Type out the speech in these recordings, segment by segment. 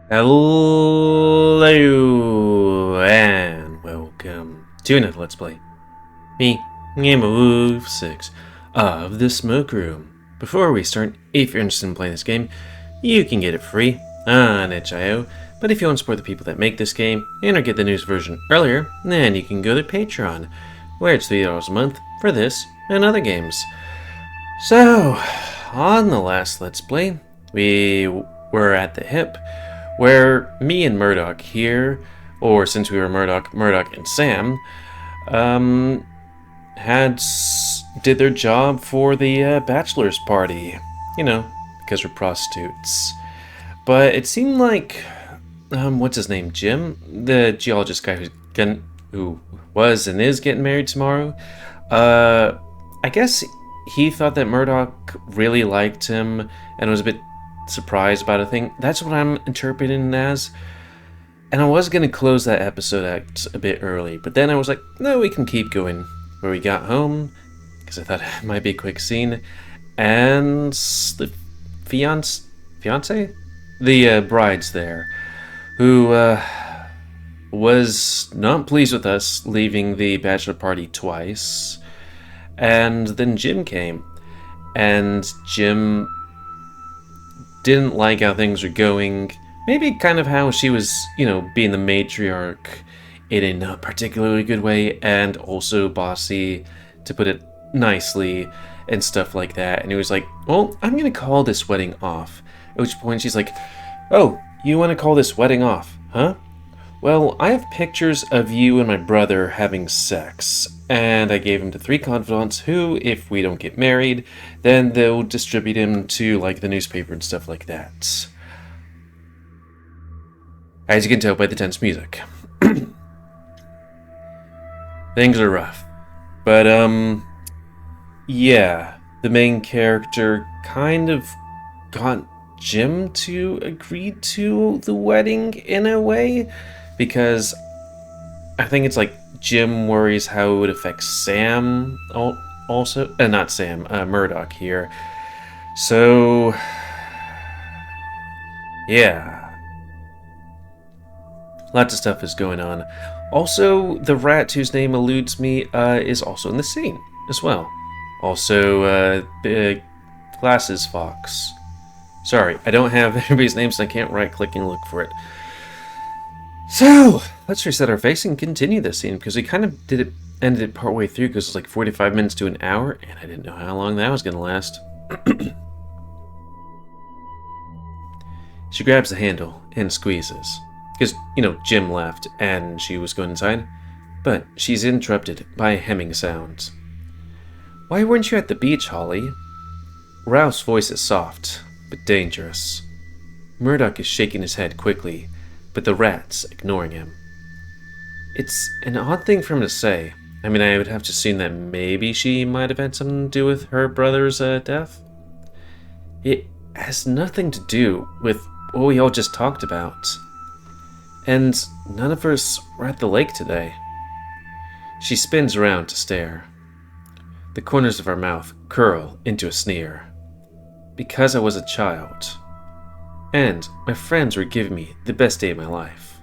Hello and welcome to another Let's Play. Me, GamerWolfSix of the Smoke Room. Before we start, if you're interested in playing this game, you can get it free on itch.io. But if you want to support the people that make this game and or get the news version earlier, then you can go to Patreon, where it's $3 a month for this and other games. So, on the last Let's Play, we were at the hip, where me and Murdoch here, or since we were Murdoch and Sam, did their job for the bachelor's party. You know, because we're prostitutes. But it seemed like, what's his name, Jim, the geologist guy who was and is getting married tomorrow. I guess he thought that Murdoch really liked him and was a bit surprised about a thing. That's what I'm interpreting it as. And I was going to close that episode out a bit early, but then I was like, no, we can keep going. Where we got home, because I thought it might be a quick scene, and the fiance? The bride's there, who was not pleased with us leaving the bachelor party twice. And then Jim came, and Jim didn't like how things were going. Maybe kind of how she was, being the matriarch in a particularly good way, and also bossy, to put it nicely, and stuff like that. And he was like, well, I'm going to call this wedding off. At which point she's like, oh, you want to call this wedding off, huh? Well, I have pictures of you and my brother having sex, and I gave him to 3 confidants who, if we don't get married, then they'll distribute him to, like, the newspaper and stuff like that. As you can tell by the tense music. Things are rough. But, yeah, the main character kind of got Jim to agree to the wedding in a way, because I think it's like Jim worries how it would affect Sam also, not Sam, Murdoch here. So, yeah. Lots of stuff is going on. Also, the rat whose name eludes me is also in the scene as well. Also, Big Glasses Fox. Sorry, I don't have everybody's names and I can't right-click and look for it. So, let's reset our face and continue this scene, because we kind of ended it partway through, because it's like 45 minutes to an hour, and I didn't know how long that was going to last. She grabs the handle and squeezes. Because, Jim left, and she was going inside. But she's interrupted by a hemming sound. Why weren't you at the beach, Holly? Ralph's voice is soft, but dangerous. Murdoch is shaking his head quickly, but the rat's ignoring him. It's an odd thing for him to say. I mean, I would have to assume that maybe she might have had something to do with her brother's death. It has nothing to do with what we all just talked about. And none of us were at the lake today. She spins around to stare. The corners of her mouth curl into a sneer. Because I was a child. And my friends were giving me the best day of my life.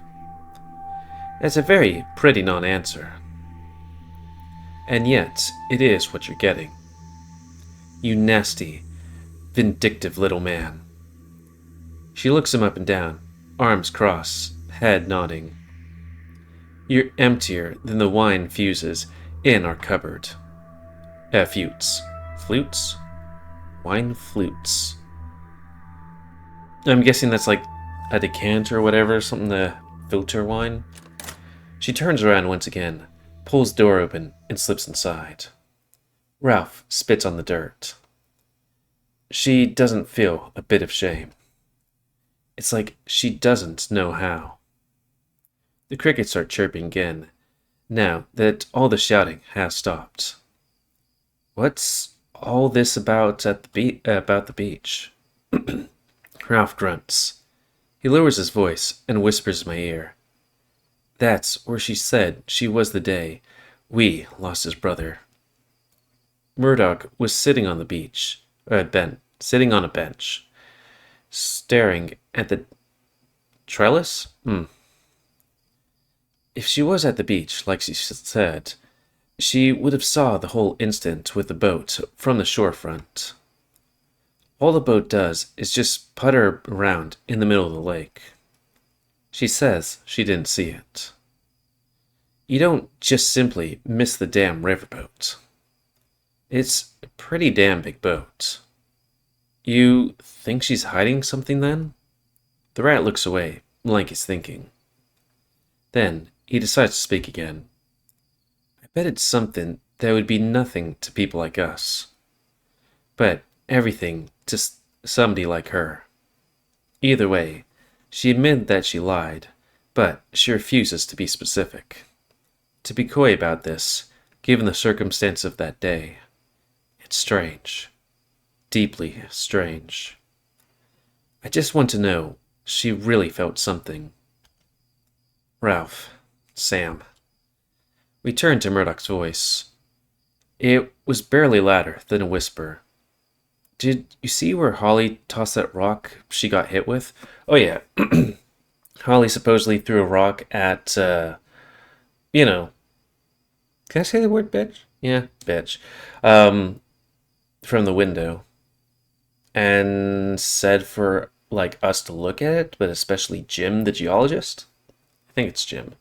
That's a very pretty non-answer. And yet, it is what you're getting. You nasty, vindictive little man. She looks him up and down, arms crossed, head nodding. You're emptier than the wine fuses in our cupboard. Flutes. Flutes? Wine flutes. I'm guessing that's like a decanter or whatever, something to filter wine. She turns around once again, pulls the door open, and slips inside. Ralph spits on the dirt. She doesn't feel a bit of shame. It's like she doesn't know how. The crickets start chirping again, now that all the shouting has stopped. What's all this about the beach? Ralph grunts. He lowers his voice and whispers in my ear. That's where she said she was the day we lost his brother. Murdoch was sitting on the beach, sitting on a bench, staring at the trellis? If she was at the beach, like she said, she would have saw the whole instant with the boat from the shorefront. All the boat does is just putter around in the middle of the lake. She says she didn't see it. You don't just simply miss the damn riverboat. It's a pretty damn big boat. You think she's hiding something then? The rat looks away, like he's thinking. Then he decides to speak again. I bet it's something that would be nothing to people like us, but everything to somebody like her. Either way, she admitted that she lied, but she refuses to be specific. To be coy about this, given the circumstance of that day, it's strange. Deeply strange. I just want to know she really felt something. Ralph, Sam. We turned to Murdoch's voice. It was barely louder than a whisper. Did you see where Holly tossed that rock she got hit with? Oh yeah. Holly supposedly threw a rock at, you know. Can I say the word bitch? Yeah, bitch. From the window. And said for, like, us to look at it, but especially Jim, the geologist. I think it's Jim.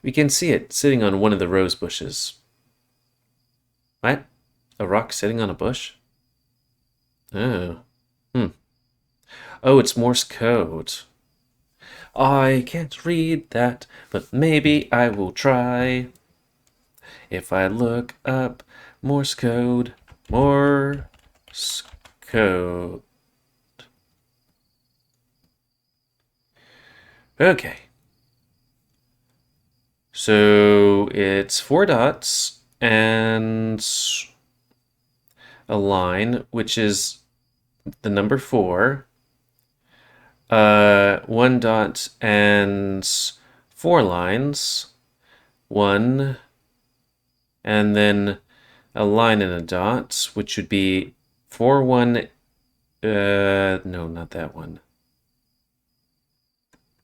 We can see it sitting on one of the rose bushes. What? A rock sitting on a bush? Oh. Oh, it's Morse code. I can't read that, but maybe I will try. If I look up Morse code, Morse code. Okay. So it's 4 dots and a line, which is the number 4. 1 dot and 4 lines. 1, and then a line and a dot, which would be 4, 1. No, not that one.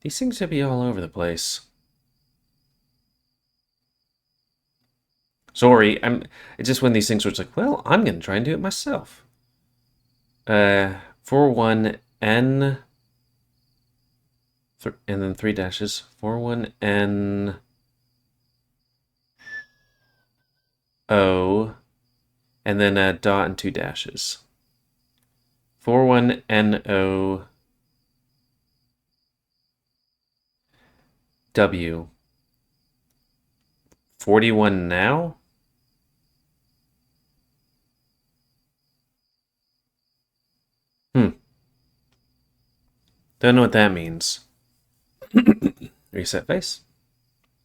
These things would be all over the place. Sorry, it's just when these things were like, well, I'm gonna try and do it myself. 4, 1, N, and then 3 dashes. 4, 1, N, O, and then a dot and 2 dashes. 4, 1, N, O, W. 41 now? Don't know what that means. Reset face.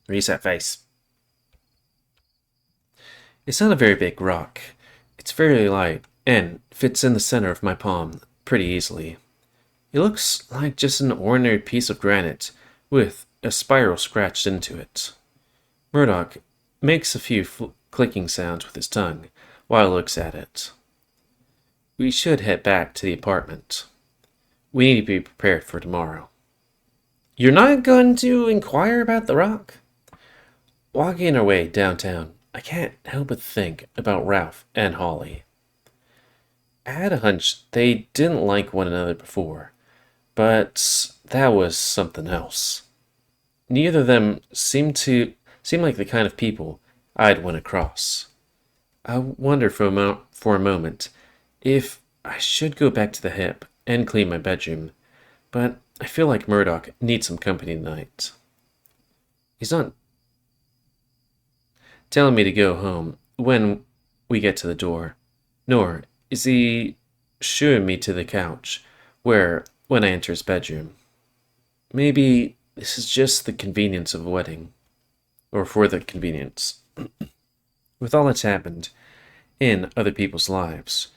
Reset face. It's not a very big rock. It's very light and fits in the center of my palm pretty easily. It looks like just an ordinary piece of granite with a spiral scratched into it. Murdoch makes a few clicking sounds with his tongue while he looks at it. We should head back to the apartment. We need to be prepared for tomorrow. You're not going to inquire about the rock? Walking our way downtown, I can't help but think about Ralph and Holly. I had a hunch they didn't like one another before, but that was something else. Neither of them seemed like the kind of people I'd went across. I wondered for a moment if I should go back to the hip and clean my bedroom, but I feel like Murdoch needs some company tonight. He's not telling me to go home when we get to the door, nor is he shooing me to the couch, where when I enter his bedroom. Maybe this is just the convenience of a wedding, or for the convenience. With all that's happened in other people's lives,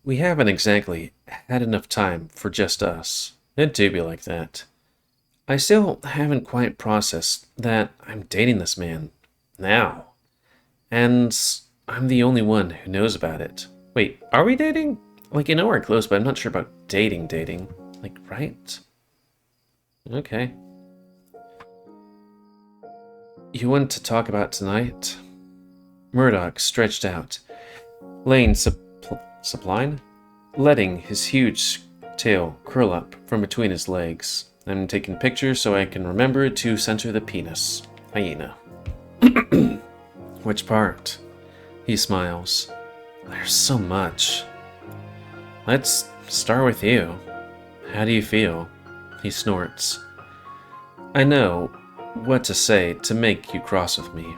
we haven't exactly had enough time for just us. It do be like that. I still haven't quite processed that I'm dating this man now, and I'm the only one who knows about it. Wait, are we dating? Like, we're close, but I'm not sure about dating. Like, right? Okay. You want to talk about tonight? Murdoch stretched out, laying supine, letting his huge tail curl up from between his legs. I'm taking pictures so I can remember to center the penis. Hyena. Which part? He smiles. There's so much. Let's start with you. How do you feel? He snorts. I know what to say to make you cross with me.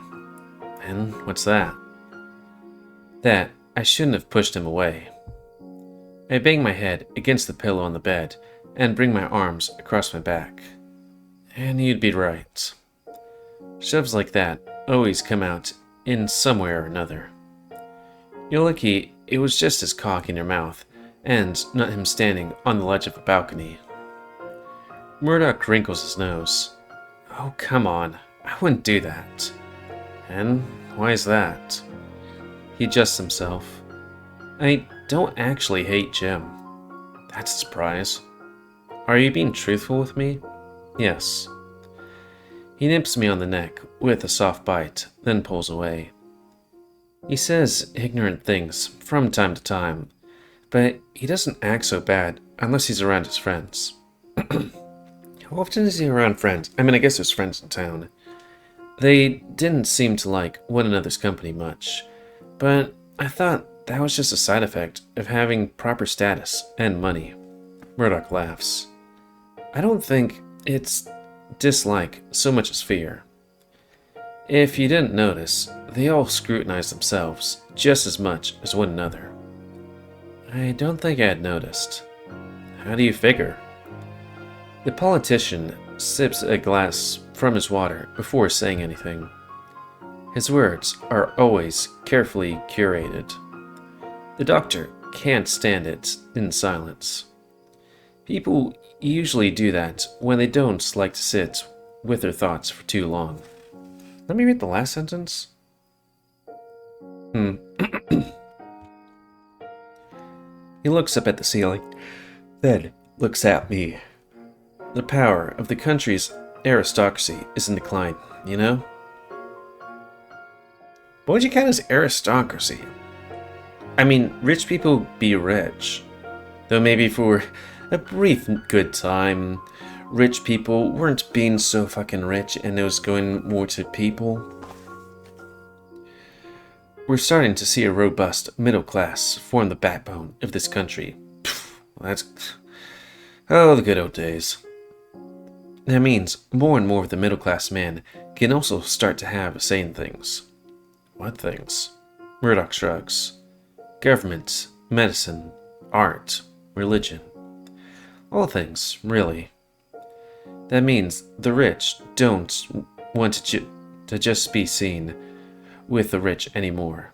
And what's that? That I shouldn't have pushed him away. I bang my head against the pillow on the bed and bring my arms across my back. And you'd be right. Shoves like that always come out in some way or another. You're lucky it was just his cock in your mouth and not him standing on the ledge of a balcony. Murdoch wrinkles his nose. Oh, come on. I wouldn't do that. And why is that? He adjusts himself. I don't actually hate Jim. That's a surprise. Are you being truthful with me? Yes. He nips me on the neck with a soft bite, then pulls away. He says ignorant things from time to time, but he doesn't act so bad unless he's around his friends. How often is he around friends? I mean, I guess there's friends in town. They didn't seem to like one another's company much, but I thought that was just a side effect of having proper status and money. Murdoch laughs. I don't think it's dislike so much as fear. If you didn't notice, they all scrutinize themselves just as much as one another. I don't think I had noticed. How do you figure? The politician sips a glass from his water before saying anything. His words are always carefully curated. The doctor can't stand it in silence. People usually do that when they don't like to sit with their thoughts for too long. Let me read the last sentence. He looks up at the ceiling, then looks at me. The power of the country's aristocracy is in decline, you know? What would you count as aristocracy? I mean, rich people be rich. Though maybe for a brief good time, rich people weren't being so fucking rich and it was going more to people. We're starting to see a robust middle class form the backbone of this country. Oh, the good old days. That means more and more of the middle class man can also start to have a say in things. What things? Murdoch shrugs. Government, medicine, art, religion. All things, really. That means the rich don't want to just be seen with the rich anymore.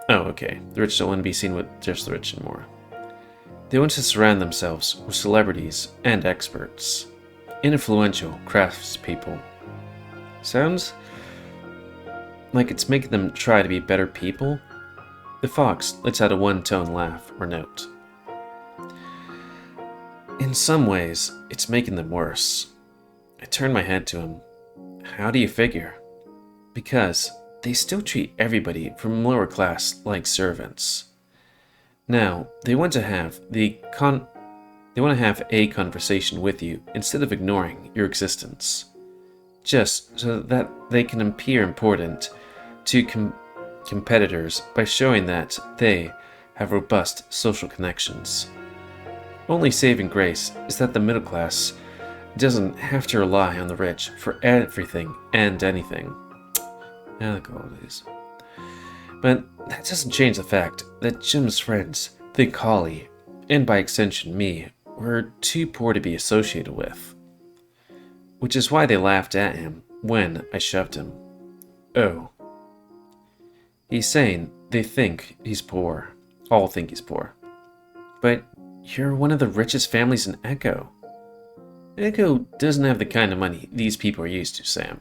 Oh, okay. The rich don't want to be seen with just the rich anymore. They want to surround themselves with celebrities and experts. Influential craftspeople. Sounds like it's making them try to be better people. The fox lets out a one-tone laugh or note. In some ways, it's making them worse. I turn my head to him. How do you figure? Because they still treat everybody from lower class like servants. Now, they want to have a conversation with you instead of ignoring your existence. Just so that they can appear important to competitors by showing that they have robust social connections. Only saving grace is that the middle class doesn't have to rely on the rich for everything and anything. The good days. But that doesn't change the fact that Jim's friends think Holly, and by extension me, were too poor to be associated with. Which is why they laughed at him when I shoved him. Oh. He's saying they think he's poor. All think he's poor. But you're one of the richest families in Echo. Echo doesn't have the kind of money these people are used to, Sam.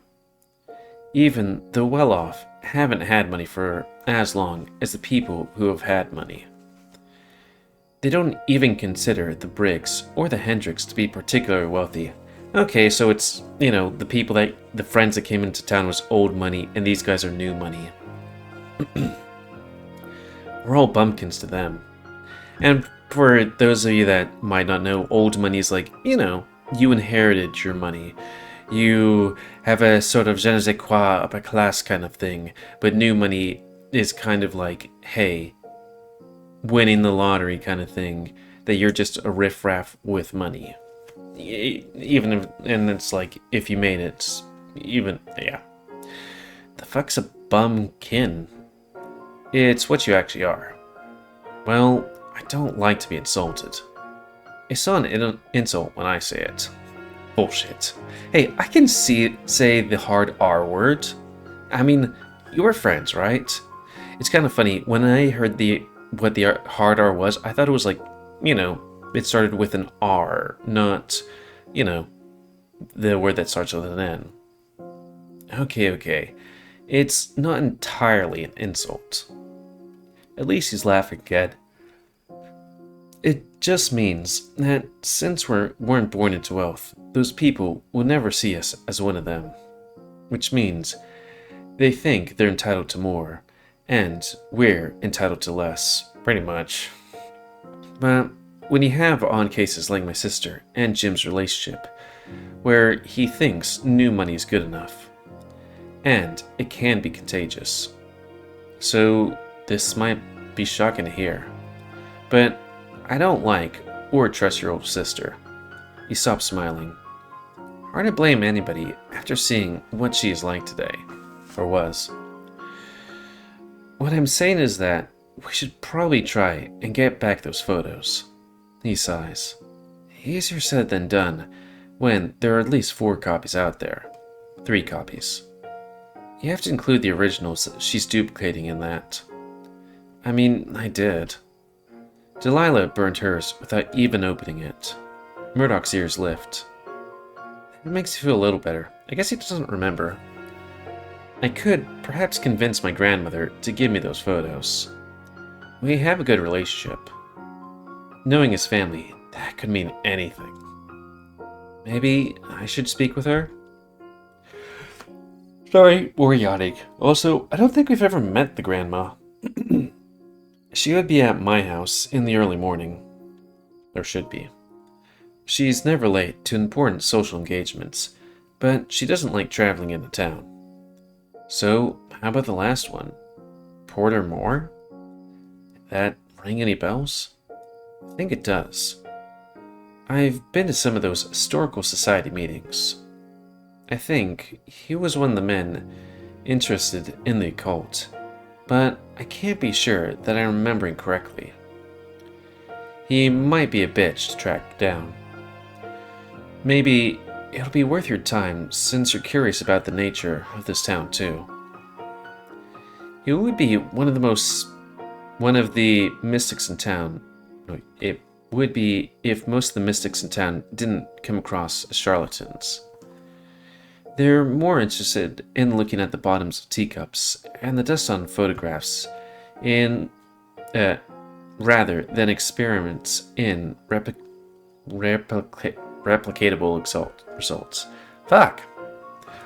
Even the well-off haven't had money for as long as the people who have had money. They don't even consider the Briggs or the Hendricks to be particularly wealthy Okay, so it's, the the friends that came into town was old money, and these guys are new money. We're all bumpkins to them. And for those of you that might not know, old money is like, you inherited your money. You have a sort of je ne sais quoi upper class kind of thing. But new money is kind of like, hey, winning the lottery kind of thing. That you're just a riffraff with money. Even if, and it's like, if you made it, yeah. The fuck's a bumkin? It's what you actually are. Well, I don't like to be insulted. It's not an insult when I say it. Bullshit. Hey, I can say the hard R word. I mean, you were friends, right? It's kind of funny, when I heard what the hard R was, I thought it was like, it started with an R, not, the word that starts with an N. Okay. It's not entirely an insult. At least he's laughing again. It just means that since we weren't born into wealth, those people will never see us as one of them. Which means they think they're entitled to more, and we're entitled to less, pretty much. But when you have on cases like my sister and Jim's relationship, where he thinks new money is good enough, and it can be contagious. So this might be shocking to hear, but I don't like or trust your older sister. He stopped smiling. Hard to blame anybody after seeing what she is like today, or was. What I'm saying is that we should probably try and get back those photos. He sighs. Easier said than done when there are at least 4 copies out there. 3 copies. You have to include the originals she's duplicating in that. I mean, I did. Delilah burned hers without even opening it. Murdoch's ears lift. It makes you feel a little better. I guess he doesn't remember. I could perhaps convince my grandmother to give me those photos. We have a good relationship. Knowing his family, that could mean anything. Maybe I should speak with her? Sorry, we're yachting. Also, I don't think we've ever met the grandma. She would be at my house in the early morning. Or should be. She's never late to important social engagements, but she doesn't like traveling into town. So, how about the last one? Porter Moore? That ring any bells? I think it does. I've been to some of those historical society meetings. I think he was one of the men interested in the occult, but I can't be sure that I'm remembering correctly. He might be a bitch to track down. Maybe it'll be worth your time since you're curious about the nature of this town too. It would be one of the mystics in town. It would be if most of the mystics in town didn't come across as charlatans. They're more interested in looking at the bottoms of teacups and the dust on photographs rather than experiments in replicatable results. Fuck.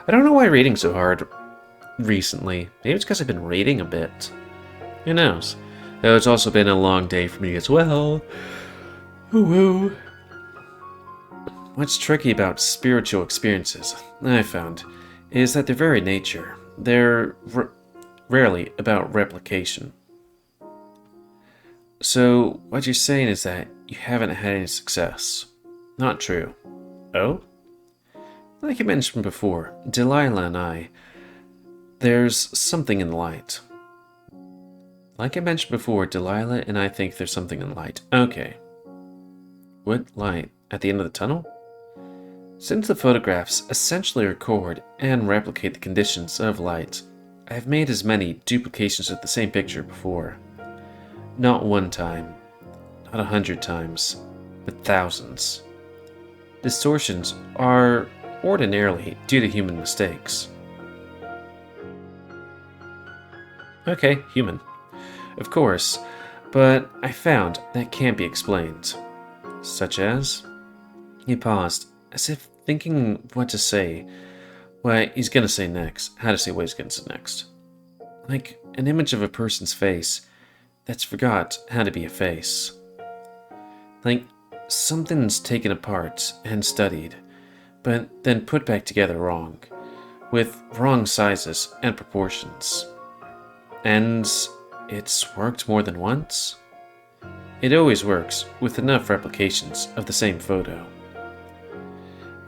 I don't know why reading's so hard recently. Maybe it's because I've been reading a bit. Who knows? Though it's also been a long day for me as well. Woo-woo. What's tricky about spiritual experiences, I found, is that their very nature, they're rarely about replication. So, what you're saying is that you haven't had any success. Not true. Oh? Like I mentioned before, Delilah and I, there's something in the light. Like I mentioned before, Delilah and I think there's something in the light. Okay. What light? At the end of the tunnel? Since the photographs essentially record and replicate the conditions of light, I have made as many duplications of the same picture before. Not 1 time, not 100 times, but thousands. Distortions are ordinarily due to human mistakes. Okay, human. Of course, but I found that can't be explained. Such as? He paused, as if thinking what to say, what he's gonna say next, how to say what he's gonna say next. Like an image of a person's face that's forgot how to be a face. Like something's taken apart and studied, but then put back together wrong, with wrong sizes and proportions. And it's worked more than once? It always works with enough replications of the same photo.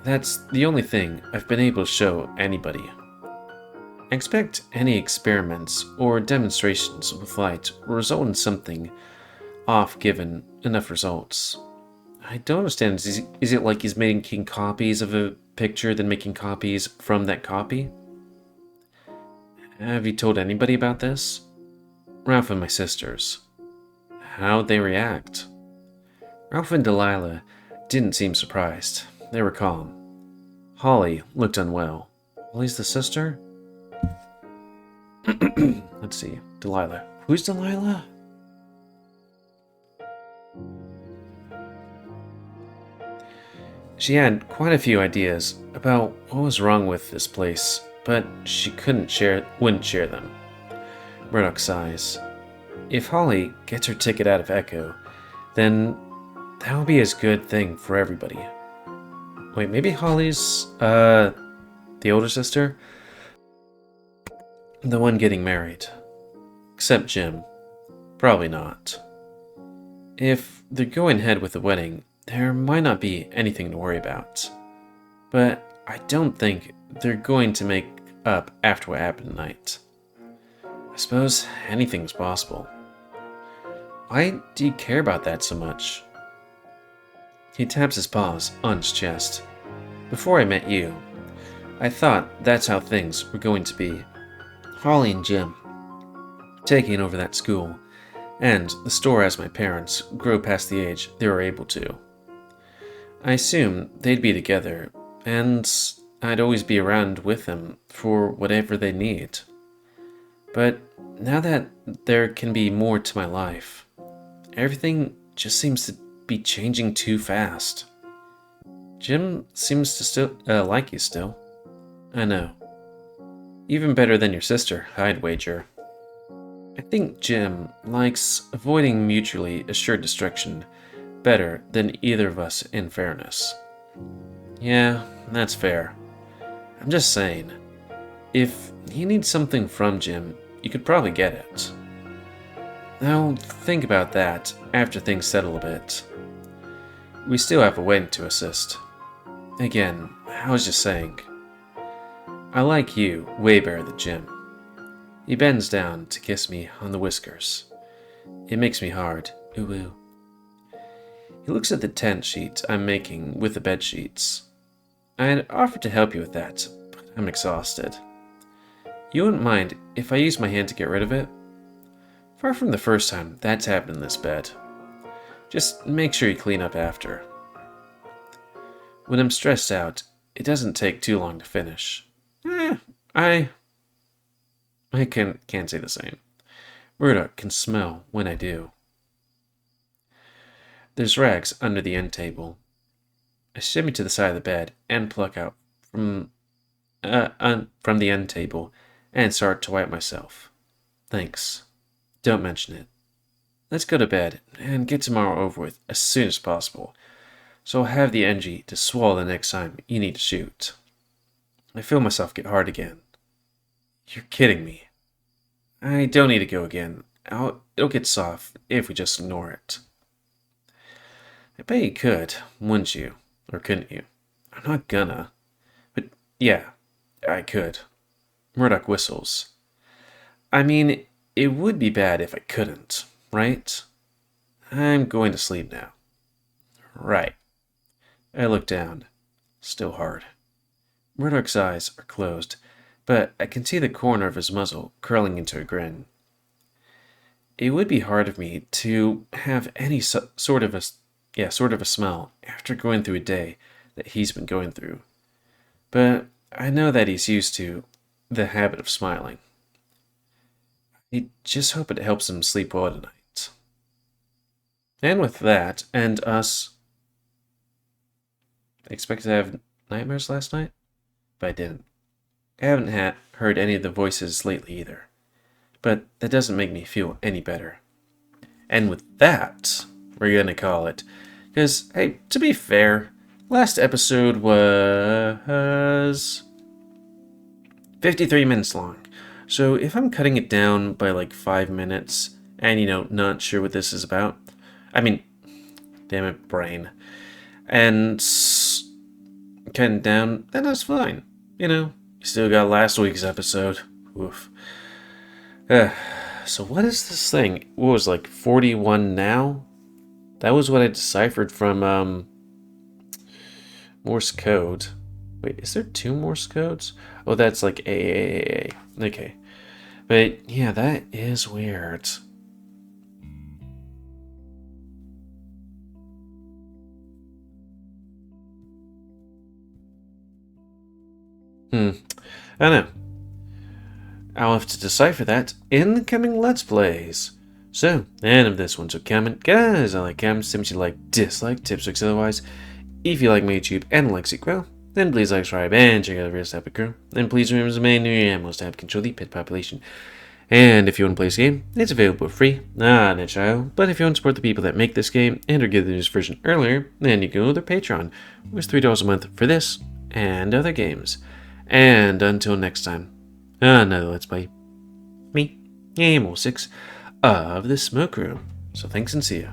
That's the only thing I've been able to show anybody. Expect any experiments or demonstrations with light will result in something off given enough results. I don't understand. Is it like he's making copies of a picture, then making copies from that copy? Have you told anybody about this? Ralph and my sisters. How'd they react? Ralph and Delilah didn't seem surprised. They were calm. Holly looked unwell. Holly's the sister? Let's see. Delilah. Who's Delilah? She had quite a few ideas about what was wrong with this place, but she wouldn't share them. Murdoch sighs. If Holly gets her ticket out of Echo, then that will be a good thing for everybody. Wait, maybe Holly's, the older sister? The one getting married. Except Jim. Probably not. If they're going ahead with the wedding, there might not be anything to worry about. But I don't think they're going to make up after what happened tonight. I suppose anything's possible. Why do you care about that so much? He taps his paws on his chest. Before I met you, I thought that's how things were going to be. Holly and Jim taking over that school, and the store as my parents grow past the age they were able to. I assumed they'd be together, and I'd always be around with them for whatever they need. But now that there can be more to my life, everything just seems to be changing too fast. Jim seems to still like you still. I know. Even better than your sister, I'd wager. I think Jim likes avoiding mutually assured destruction better than either of us, in fairness. Yeah, that's fair. I'm just saying, if you need something from Jim, you could probably get it. Now, think about that after things settle a bit. We still have a wedding to assist. Again, I was just saying, I like you way better than Jim. He bends down to kiss me on the whiskers. It makes me hard. Ooh ooh. He looks at the tent sheet I'm making with the bed sheets. I had offered to help you with that, but I'm exhausted. You wouldn't mind if I used my hand to get rid of it? Far from the first time that's happened in this bed. Just make sure you clean up after. When I'm stressed out, it doesn't take too long to finish. I can't say the same. Murdoch can smell when I do. There's rags under the end table. I shimmy to the side of the bed and pluck out from the end table and start to wipe myself. Thanks. Don't mention it. Let's go to bed and get tomorrow over with as soon as possible, so I'll have the energy to swallow the next time you need to shoot. I feel myself get hard again. You're kidding me. I don't need to go again. It'll get soft if we just ignore it. I bet you could, wouldn't you? Or couldn't you? I'm not gonna. But yeah, I could. Murdoch whistles. I mean, it would be bad if I couldn't, right? I'm going to sleep now. Right. I look down. Still hard. Murdoch's eyes are closed, but I can see the corner of his muzzle curling into a grin. It would be hard of me to have any sort of a smell after going through a day that he's been going through. But I know that he's used to the habit of smiling. I just hope it helps him sleep well tonight. And with that, and us, I expect to have nightmares last night? But I didn't. I haven't heard any of the voices lately either. But that doesn't make me feel any better. And with that, we're gonna call it. Because, hey, to be fair, last episode was 53 minutes long. So if I'm cutting it down by like 5 minutes and, not sure what this is about, I mean, damn it, brain, and cutting down, then that's fine. You still got last week's episode. Oof. So what is this thing? What was like 41 now? That was what I deciphered from Morse code. Wait, is there 2 Morse codes? Oh, that's like AAAA. Okay. But yeah, that is weird. I don't know. I'll have to decipher that in the coming Let's Plays. So, and if this one's a comment, guys, I like comments, if you like, dislike, tips, or otherwise. If you like my YouTube and like sequel, then please like, subscribe, and check out the rest of the crew. And please remember the main new animals to help control the pet population. And if you want to play this game, it's available for free on itch.io. But if you want to support the people that make this game and or get the news version earlier, then you can go to their Patreon, which is $3 a month for this and other games. And until next time, another Let's Play. Me, GamerWolfSix of the Smoke Room. So thanks and see ya.